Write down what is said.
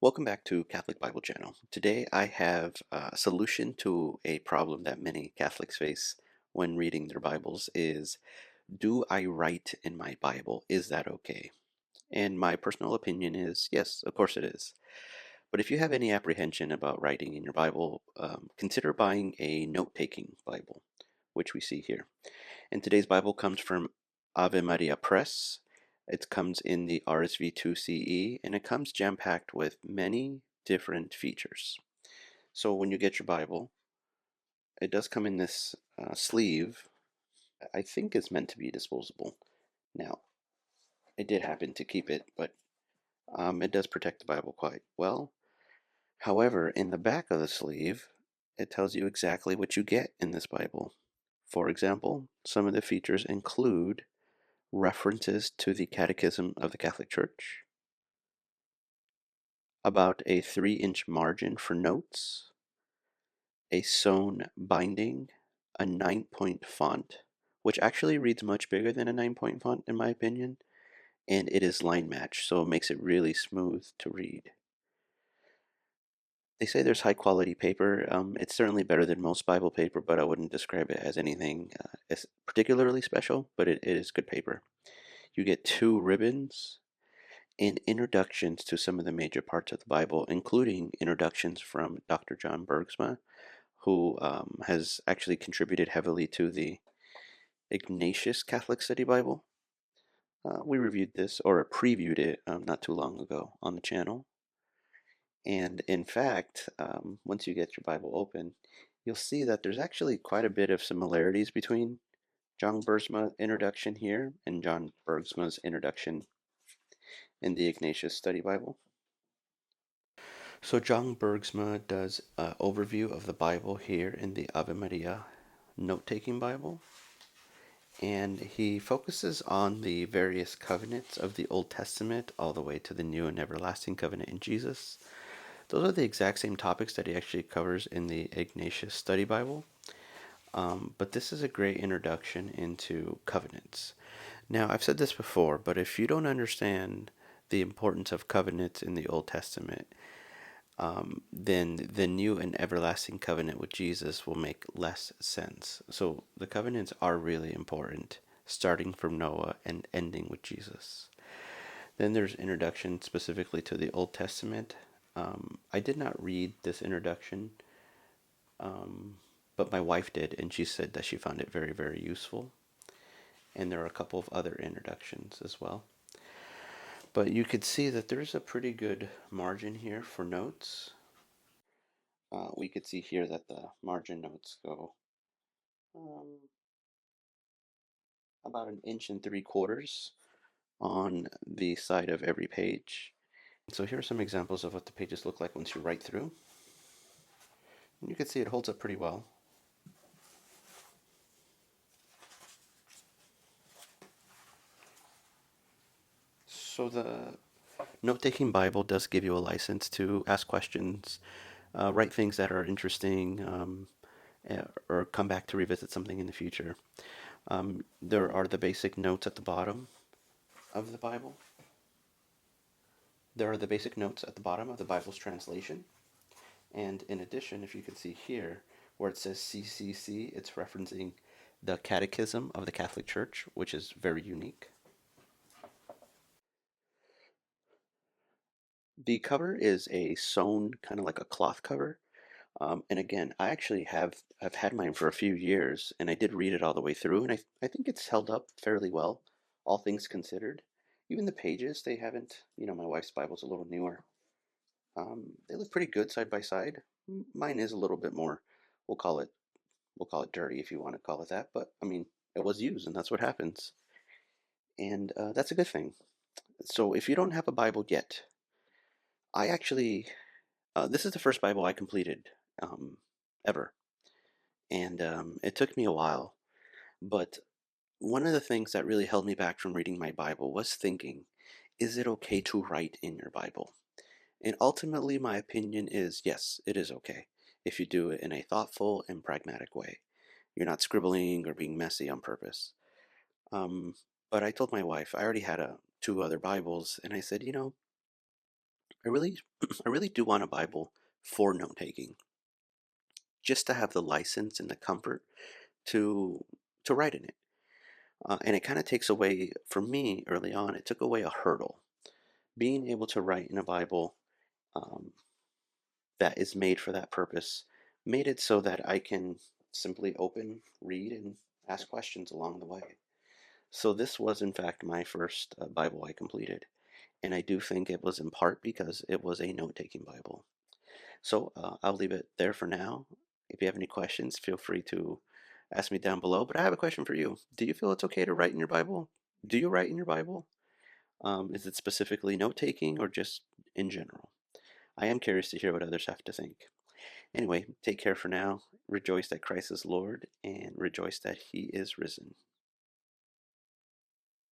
Welcome back to Catholic Bible Channel. Today I have a solution to a problem that many Catholics face when reading their Bibles is, do I write in my Bible? Is that okay? And my personal opinion is, yes, of course it is. But if you have any apprehension about writing in your Bible, consider buying a note-taking Bible, which we see here. And today's Bible comes from Ave Maria Press. It comes in the RSV2 CE, and it comes jam-packed with many different features. So when you get your Bible, it does come in this sleeve. I think it's meant to be disposable. Now, I did happen to keep it, but it does protect the Bible quite well. However, in the back of the sleeve, it tells you exactly what you get in this Bible. For example, some of the features include references to the Catechism of the Catholic Church, about a 3-inch margin for notes, a sewn binding, a 9-point font, which actually reads much bigger than a 9-point font in my opinion, and it is line matched, so it makes it really smooth to read. They say there's high quality paper. It's certainly better than most Bible paper, but I wouldn't describe it as anything as particularly special, but it is good paper. You get 2 ribbons and introductions to some of the major parts of the Bible, including introductions from Dr. John Bergsma, who has actually contributed heavily to the Ignatius Catholic Study Bible. We reviewed this, or previewed it, not too long ago on the channel. And in fact, once you get your Bible open, you'll see that there's actually quite a bit of similarities between John Bergsma's introduction here and John Bergsma's introduction in the Ignatius Study Bible. So John Bergsma does an overview of the Bible here in the Ave Maria note-taking Bible, and he focuses on the various covenants of the Old Testament all the way to the new and everlasting covenant in Jesus. Those are the exact same topics that he actually covers in the Ignatius Study Bible, but this is a great introduction into covenants. Now, I've said this before, but if you don't understand the importance of covenants in the Old Testament, then the new and everlasting covenant with Jesus will make less sense. So the covenants are really important, starting from Noah and ending with Jesus. Then there's introduction specifically to the Old Testament. I did not read this introduction, but my wife did, and she said that she found it very, very useful. And there are a couple of other introductions as well. But you could see that there's a pretty good margin here for notes. We could see here that the margin notes go um, about 1.75 inches on the side of every page. So here are some examples of what the pages look like once you write through. And you can see it holds up pretty well. So the note-taking Bible does give you a license to ask questions, write things that are interesting, or come back to revisit something in the future. There are the basic notes at the bottom of the Bible. There are the basic notes at the bottom of the Bible's translation. And in addition, if you can see here, where it says CCC, it's referencing the Catechism of the Catholic Church, which is very unique. The cover is a sewn, kind of like a cloth cover. And again, I actually have had mine for a few years, and I did read it all the way through, and I think it's held up fairly well, all things considered. Even the pages, they haven't, my wife's Bible's a little newer. They look pretty good side by side. Mine is a little bit more, we'll call it, we'll call it dirty if you want to call it that, but I mean, it was used, and that's what happens. And that's a good thing. So if you don't have a Bible yet, I actually, this is the first Bible I completed ever. And it took me a while, but one of the things that really held me back from reading my Bible was thinking, is it okay to write in your Bible? And ultimately, my opinion is yes, it is okay if you do it in a thoughtful and pragmatic way. You're not scribbling or being messy on purpose. Um, but I told my wife, I already had 2 other Bibles, and I said, I really, I really do want a Bible for note taking, just to have the license and the comfort to to write in it. And it kind of takes away, for me early on, it took away a hurdle. Being able to write in a Bible um, that is made for that purpose made it so that I can simply open, read, and ask questions along the way. So this was, in fact, my first Bible I completed, and I do think it was in part because it was a note-taking Bible. So I'll leave it there for now. If you have any questions, feel free to ask me down below. But I have a question for you. Do you feel it's okay to write in your Bible? Do you write in your Bible? Is it specifically note-taking or just in general? I am curious to hear what others have to think. Anyway, take care for now. Rejoice that Christ is Lord and rejoice that he is risen.